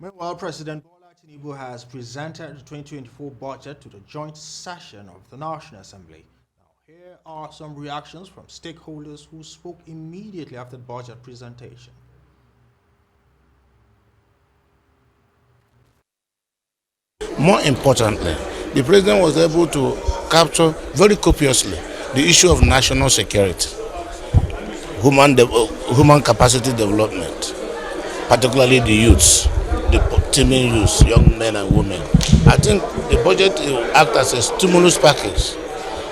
Meanwhile, President Bola Tinubu has presented the 2024 budget to the joint session of the National Assembly. Now, here are some reactions from stakeholders who spoke immediately after the budget presentation. More importantly, the president was able to capture very copiously the issue of national security, human capacity development, particularly the youths, the teeming youths, young men and women. I think the budget will act as a stimulus package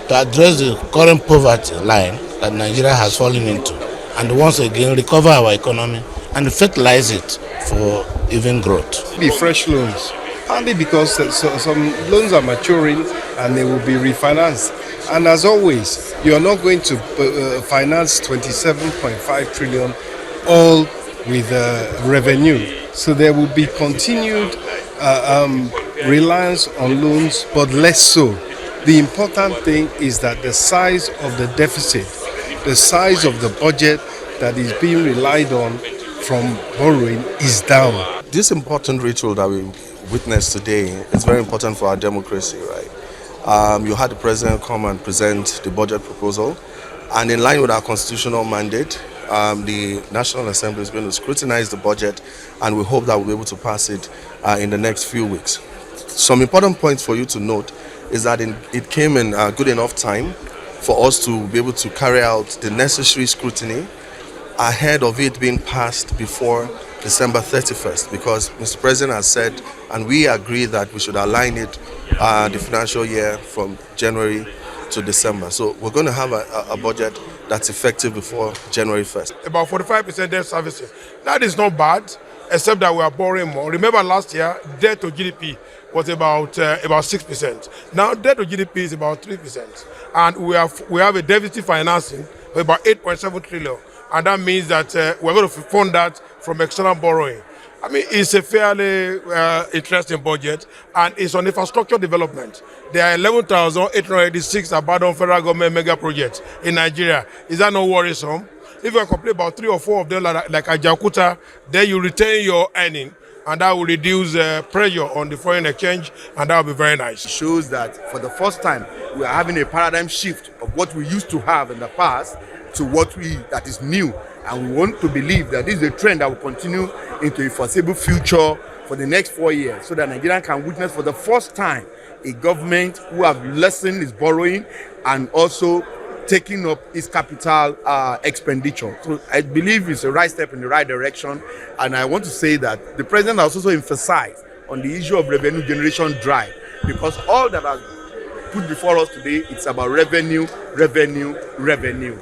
to address the current poverty line that Nigeria has fallen into, and once again recover our economy and fertilize it for even growth. Be fresh loans, partly because some loans are maturing and they will be refinanced. And as always, you are not going to finance 27.5 trillion all with revenue. So there will be continued reliance on loans, but less so. The important thing is that the size of the deficit, the size of the budget that is being relied on from borrowing is down. This important ritual that we witnessed today is very important for our democracy, right? You had the president come and present the budget proposal, and in line with our constitutional mandate, the National Assembly is going to scrutinize the budget, and we hope that we'll be able to pass it in the next few weeks. Some important points for you to note is that it came in good enough time for us to be able to carry out the necessary scrutiny ahead of it being passed before December 31st, because Mr. President has said, and we agree, that we should align it the financial year from January to December. So we're going to have a budget that's effective before January 1st. About 45% debt servicing. That is not bad, except that we are borrowing more. Remember last year, debt to GDP was about 6%. Now debt to GDP is about 3%. And we have a deficit financing of about 8.7 trillion. And that means that we're going to fund that from external borrowing. I mean, it's a fairly interesting budget, and it's on infrastructure development. There are 11,886 abandoned federal government mega projects in Nigeria. Is that not worrisome? If you complete about 3 or 4 of them, like Ajaokuta, then you retain your earning, and that will reduce pressure on the foreign exchange, and that will be very nice. It shows that for the first time, we are having a paradigm shift of what we used to have in the past to what that is new. And we want to believe that this is a trend that will continue into a foreseeable future for the next 4 years, so that Nigeria can witness for the first time a government who have lessened its borrowing and also taking up its capital expenditure. So I believe it's a right step in the right direction. And I want to say that the president has also emphasized on the issue of revenue generation drive, because all that has put before us today, it's about revenue, revenue, revenue.